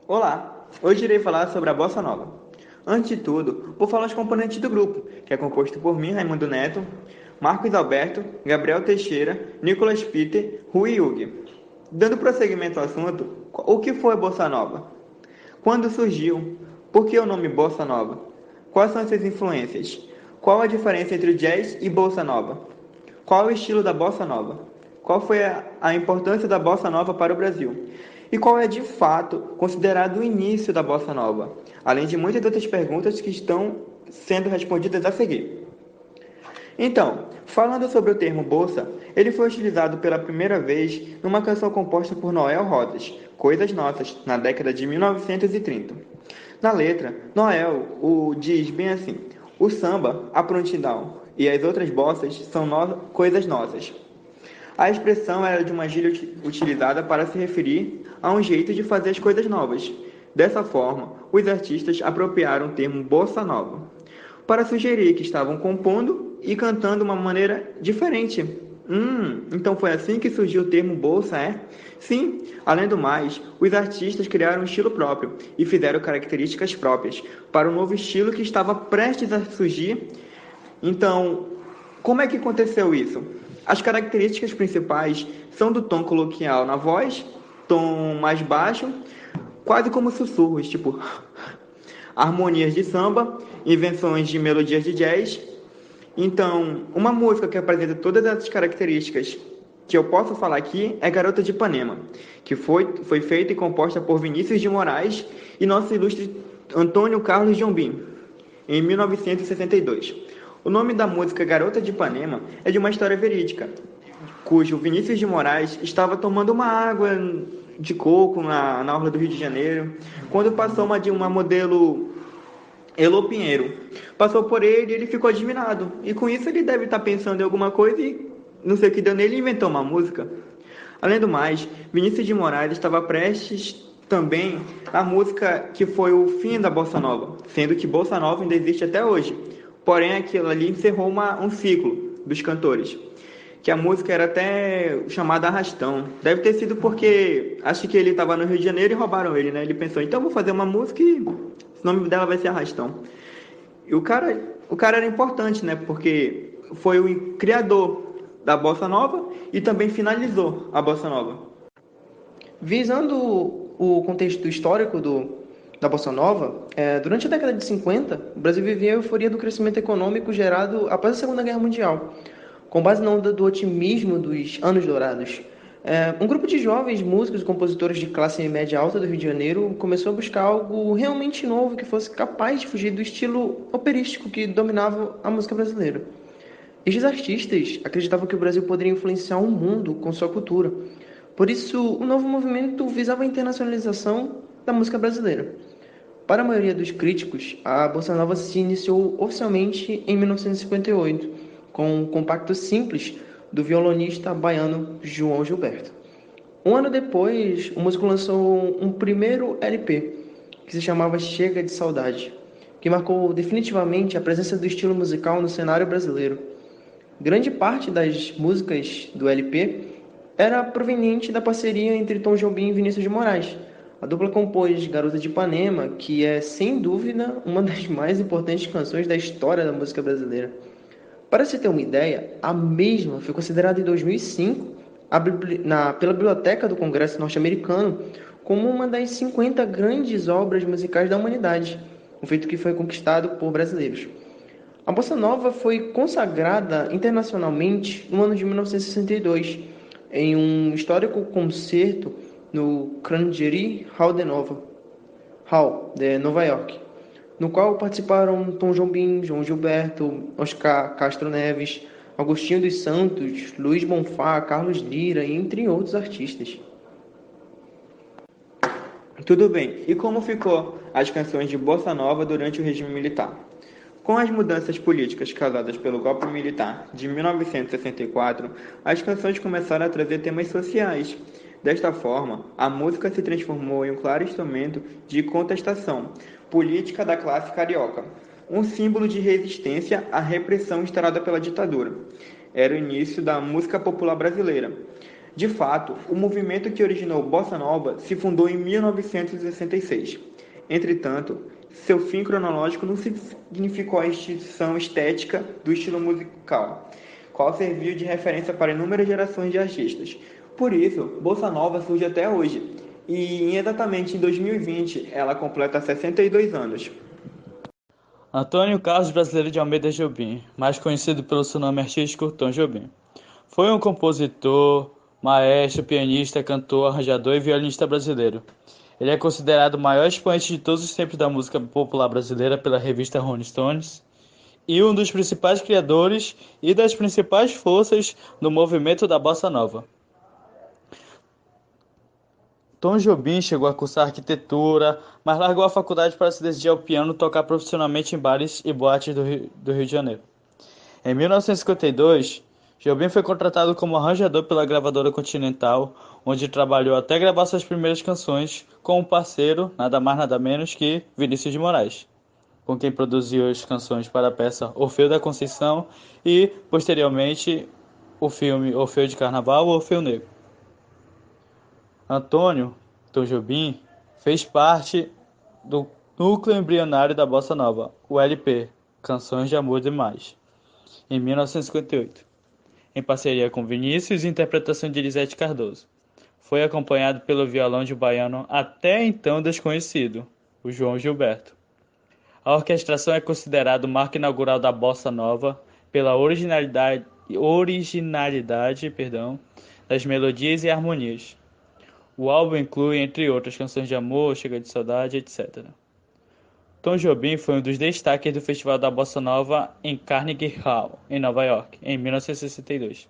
Olá, hoje irei falar sobre a Bossa Nova. Antes de tudo, vou falar os componentes do grupo, que é composto por mim, Raimundo Neto, Marcos Alberto, Gabriel Teixeira, Nicolas Peter, Rui Hugo. Dando prosseguimento ao assunto, o que foi a Bossa Nova? Quando surgiu? Por que o nome Bossa Nova? Quais são suas influências? Qual a diferença entre o jazz e Bossa Nova? Qual é o estilo da Bossa Nova? Qual foi a importância da Bossa Nova para o Brasil? E qual é, de fato, considerado o início da Bossa Nova? Além de muitas outras perguntas que estão sendo respondidas a seguir. Então, falando sobre o termo Bossa, ele foi utilizado pela primeira vez numa canção composta por Noel Rosas, Coisas Nossas, na década de 1930. Na letra, Noel diz bem assim: o samba, a prontidão e as outras bossas são coisas nossas. A expressão era de uma gíria utilizada para se referir a um jeito de fazer as coisas novas. Dessa forma, os artistas apropriaram o termo bossa nova, para sugerir que estavam compondo e cantando de uma maneira diferente. Então foi assim que surgiu o termo bolsa, é? Sim, além do mais, os artistas criaram um estilo próprio e fizeram características próprias para o novo estilo que estava prestes a surgir. Então, como é que aconteceu isso? As características principais são do tom coloquial na voz, tom mais baixo, quase como sussurros, tipo harmonias de samba, invenções de melodias de jazz. Então, uma música que apresenta todas essas características que eu posso falar aqui é Garota de Ipanema, que foi feita e composta por Vinícius de Moraes e nosso ilustre Antônio Carlos Jobim, em 1962. O nome da música Garota de Ipanema é de uma história verídica, cujo Vinícius de Moraes estava tomando uma água de coco na orla do Rio de Janeiro, quando passou uma modelo Elô Pinheiro. Passou por ele e ele ficou admirado. E com isso ele deve estar pensando em alguma coisa e não sei o que deu nele e inventou uma música. Além do mais, Vinícius de Moraes estava prestes também a música que foi o fim da Bossa Nova, sendo que Bossa Nova ainda existe até hoje. Porém, aquilo ali encerrou um ciclo dos cantores, que a música era até chamada Arrastão. Deve ter sido porque acho que ele estava no Rio de Janeiro e roubaram ele, né? Ele pensou, então vou fazer uma música e o nome dela vai ser Arrastão. E o cara era importante, né? Porque foi o criador da Bossa Nova e também finalizou a Bossa Nova. Visando o contexto histórico da Bossa Nova, durante a década de 50, o Brasil vivia a euforia do crescimento econômico gerado após a Segunda Guerra Mundial, com base na onda do otimismo dos anos dourados. Um grupo de jovens músicos e compositores de classe média alta do Rio de Janeiro começou a buscar algo realmente novo que fosse capaz de fugir do estilo operístico que dominava a música brasileira. Estes artistas acreditavam que o Brasil poderia influenciar o mundo com sua cultura. Por isso, o novo movimento visava a internacionalização da música brasileira. Para a maioria dos críticos, a Bossa Nova se iniciou oficialmente em 1958, com um compacto simples do violonista baiano João Gilberto. Um ano depois, o músico lançou um primeiro LP, que se chamava Chega de Saudade, que marcou definitivamente a presença do estilo musical no cenário brasileiro. Grande parte das músicas do LP era proveniente da parceria entre Tom Jobim e Vinícius de Moraes. A dupla compôs Garota de Ipanema, que é, sem dúvida, uma das mais importantes canções da história da música brasileira. Para se ter uma ideia, a mesma foi considerada em 2005 pela Biblioteca do Congresso Norte-Americano como uma das 50 grandes obras musicais da humanidade, um feito que foi conquistado por brasileiros. A Bossa Nova foi consagrada internacionalmente no ano de 1962, em um histórico concerto no Carnegie Hall de Nova York, no qual participaram Tom Jobim, João Gilberto, Oscar Castro Neves, Agostinho dos Santos, Luiz Bonfá, Carlos Lira, entre outros artistas. Tudo bem, e como ficou as canções de Bossa Nova durante o regime militar? Com as mudanças políticas causadas pelo golpe militar de 1964, as canções começaram a trazer temas sociais. Desta forma, a música se transformou em um claro instrumento de contestação política da classe carioca, um símbolo de resistência à repressão instaurada pela ditadura. Era o início da música popular brasileira. De fato, o movimento que originou Bossa Nova se fundou em 1966. Entretanto, seu fim cronológico não significou a extinção estética do estilo musical, qual serviu de referência para inúmeras gerações de artistas. Por isso, Bossa Nova surge até hoje, e exatamente em 2020 ela completa 62 anos. Antônio Carlos Brasileiro de Almeida Jobim, mais conhecido pelo seu nome artístico Tom Jobim, foi um compositor, maestro, pianista, cantor, arranjador e violinista brasileiro. Ele é considerado o maior expoente de todos os tempos da música popular brasileira pela revista Rolling Stones e um dos principais criadores e das principais forças no movimento da Bossa Nova. Tom Jobim chegou a cursar arquitetura, mas largou a faculdade para se dedicar ao piano e tocar profissionalmente em bares e boates do Rio de Janeiro. Em 1952, Jobim foi contratado como arranjador pela gravadora Continental, onde trabalhou até gravar suas primeiras canções com um parceiro, nada mais nada menos que Vinícius de Moraes, com quem produziu as canções para a peça Orfeu da Conceição e, posteriormente, o filme Orfeu de Carnaval ou Orfeu Negro. Antônio Tom Jobim fez parte do núcleo embrionário da Bossa Nova, o LP, Canções de Amor Demais, em 1958, em parceria com Vinícius e interpretação de Elisete Cardoso. Foi acompanhado pelo violão de baiano até então desconhecido, o João Gilberto. A orquestração é considerada o marco inaugural da Bossa Nova pela originalidade das melodias e harmonias. O álbum inclui, entre outras, canções de amor, Chega de Saudade, etc. Tom Jobim foi um dos destaques do Festival da Bossa Nova em Carnegie Hall, em Nova York, em 1962.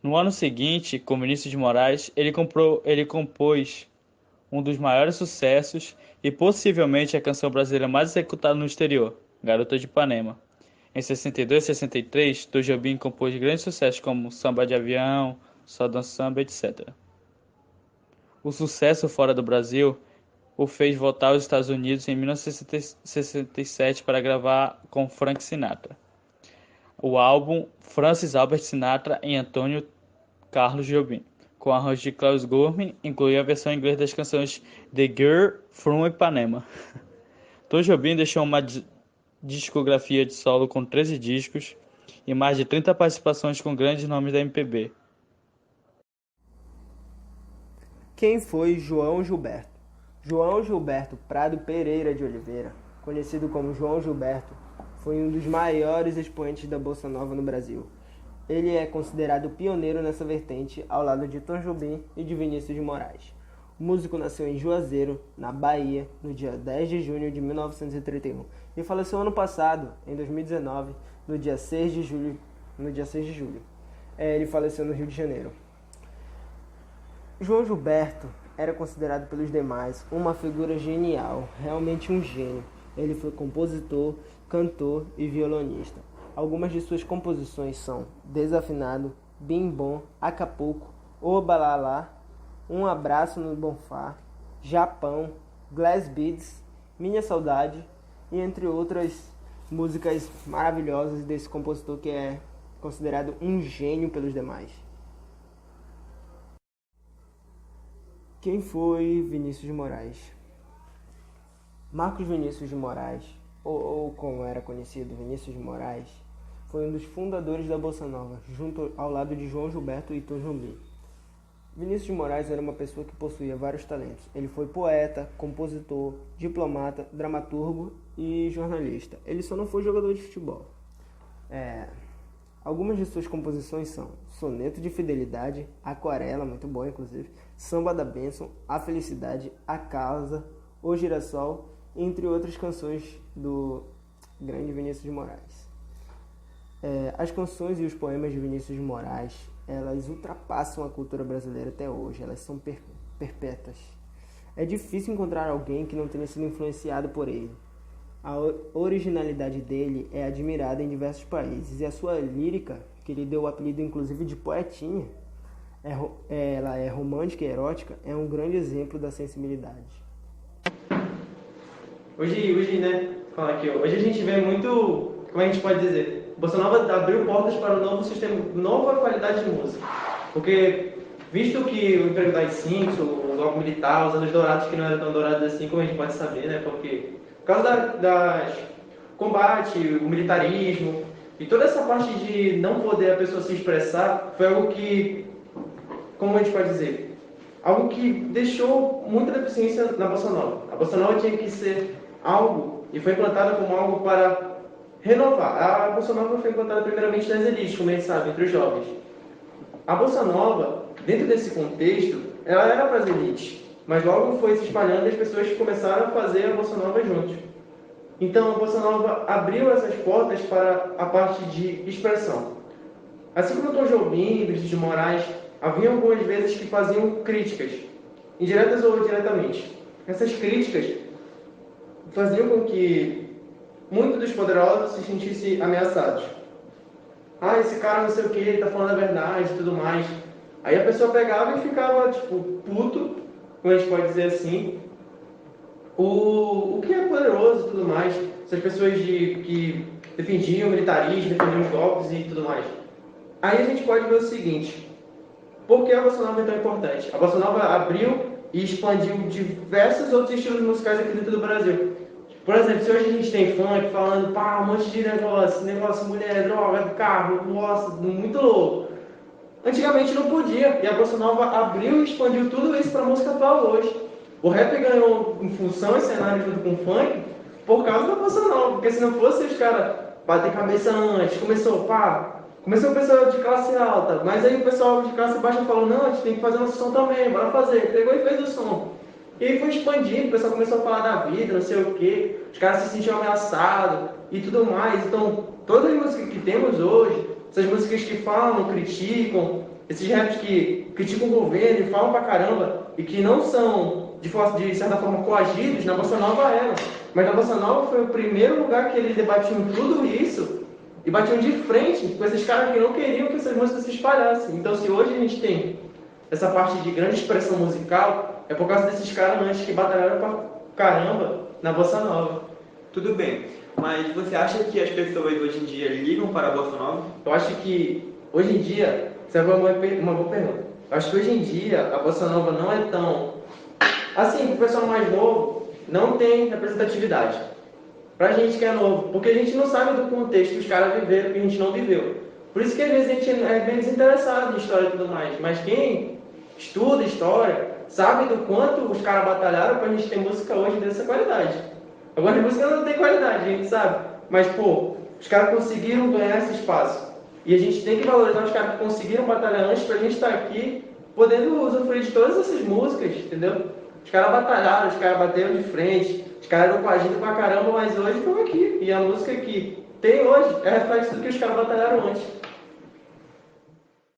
No ano seguinte, com Vinícius de Moraes, ele compôs um dos maiores sucessos e possivelmente a canção brasileira mais executada no exterior, Garota de Ipanema. Em 62 e 63, Tom Jobim compôs grandes sucessos como Samba de Avião, Só Dança Samba, etc. O sucesso fora do Brasil o fez voltar aos Estados Unidos em 1967 para gravar com Frank Sinatra. O álbum Francis Albert Sinatra e Antônio Carlos Jobim, com arranjo de Klaus Gourmet, incluía a versão em inglês das canções The Girl from Ipanema. Tom Jobim deixou uma discografia de solo com 13 discos e mais de 30 participações com grandes nomes da MPB. Quem foi João Gilberto? João Gilberto Prado Pereira de Oliveira, conhecido como João Gilberto, foi um dos maiores expoentes da Bossa Nova no Brasil. Ele é considerado pioneiro nessa vertente, ao lado de Tom Jobim e de Vinícius de Moraes. O músico nasceu em Juazeiro, na Bahia, no dia 10 de junho de 1931 e faleceu ano passado, em 2019, no dia 6 de julho. Ele faleceu no Rio de Janeiro. João Gilberto era considerado pelos demais uma figura genial, realmente um gênio. Ele foi compositor, cantor e violonista. Algumas de suas composições são Desafinado, Bim Bom, Acapulco, Obalalá, Um Abraço no Bonfá, Japão, Glass Beads, Minha Saudade e entre outras músicas maravilhosas desse compositor que é considerado um gênio pelos demais. Quem foi Vinícius de Moraes? Marcos Vinícius de Moraes, ou como era conhecido, Vinícius de Moraes, foi um dos fundadores da Bossa Nova, junto ao lado de João Gilberto e Tom Jobim. Vinícius de Moraes era uma pessoa que possuía vários talentos. Ele foi poeta, compositor, diplomata, dramaturgo e jornalista. Ele só não foi jogador de futebol. Algumas de suas composições são Soneto de Fidelidade, Aquarela, muito bom inclusive, Samba da Bênção, A Felicidade, A Causa, O Girassol, entre outras canções do grande Vinícius de Moraes. As canções e os poemas de Vinícius de Moraes, elas ultrapassam a cultura brasileira até hoje, elas são perpétuas. É difícil encontrar alguém que não tenha sido influenciado por ele. A originalidade dele é admirada em diversos países e a sua lírica, que lhe deu o apelido inclusive de poetinha, ela é romântica e erótica, é um grande exemplo da sensibilidade. Hoje, né, falar aqui, hoje a gente vê muito, como a gente pode dizer, Bossa Nova abriu portas para um novo sistema, nova qualidade de música. Porque, visto que o emprego das cinco, o golpe militar, os anos dourados que não eram tão dourados assim, como a gente pode saber, né? Porque, por causa das combate, o militarismo, e toda essa parte de não poder a pessoa se expressar, foi algo que, como a gente pode dizer, algo que deixou muita deficiência na Bossa Nova. A Bossa Nova tinha que ser algo, e foi implantada como algo para renovar. A Bossa Nova foi implantada primeiramente nas elites, como a gente sabe, entre os jovens. A Bossa Nova, dentro desse contexto, ela era para as elites, mas logo foi se espalhando e as pessoas começaram a fazer a Bossa Nova juntos. Então, a Bossa Nova abriu essas portas para a parte de expressão. Assim como o Tom Jobim, Vinícius de Moraes, havia algumas vezes que faziam críticas, indiretas ou diretamente. Essas críticas faziam com que muitos dos poderosos se sentissem ameaçados. Ah, esse cara não sei o que, ele tá falando a verdade e tudo mais. Aí a pessoa pegava e ficava, tipo, puto, como a gente pode dizer assim, o que é poderoso e tudo mais. Essas pessoas que defendiam o militarismo, defendiam os golpes e tudo mais. Aí a gente pode ver o seguinte: por que a Bossa Nova é tão importante? A Bossa Nova abriu e expandiu diversos outros estilos musicais aqui dentro do Brasil. Por exemplo, se hoje a gente tem funk falando, pá, um monte de negócio, mulher, droga, carro, nossa, muito louco. Antigamente não podia, e a Bossa Nova abriu e expandiu tudo isso para a música atual hoje. O rap ganhou em função e cenário junto com o funk por causa da Bossa Nova, porque se não fosse os caras bater cabeça antes, começou o pessoal de classe alta, mas aí o pessoal de classe baixa falou, não, a gente tem que fazer nosso som também, bora fazer. Pegou e fez o som. E aí foi expandindo, o pessoal começou a falar da vida, não sei o quê, os caras se sentiam ameaçados e tudo mais. Então, todas as músicas que temos hoje, essas músicas que falam, criticam, esses raps que criticam o governo e falam pra caramba, e que não são, de certa forma, coagidos, na Bossa Nova era. Mas na Bossa Nova foi o primeiro lugar que eles debatiam tudo isso, e batiam de frente com esses caras que não queriam que essas músicas se espalhassem. Então, se hoje a gente tem essa parte de grande expressão musical, é por causa desses caras antes que batalharam pra caramba na Bossa Nova. Tudo bem, mas você acha que as pessoas hoje em dia ligam para a Bossa Nova? Eu acho que hoje em dia, essa é uma boa pergunta. Eu acho que hoje em dia a Bossa Nova não é tão... Assim, o pessoal mais novo não tem representatividade. Pra gente que é novo, porque a gente não sabe do contexto que os caras viveram, que a gente não viveu. Por isso que às vezes a gente é bem desinteressado em história e tudo mais. Mas quem estuda história sabe do quanto os caras batalharam pra gente ter música hoje dessa qualidade. Agora a música não tem qualidade, a gente sabe. Mas, pô, os caras conseguiram ganhar esse espaço. E a gente tem que valorizar os caras que conseguiram batalhar antes pra gente estar aqui podendo usufruir de todas essas músicas, entendeu? Os caras batalharam, os caras bateram de frente, os caras eram coagidos pra caramba, mas hoje estão aqui. E a música que tem hoje é reflexo do que os caras batalharam antes.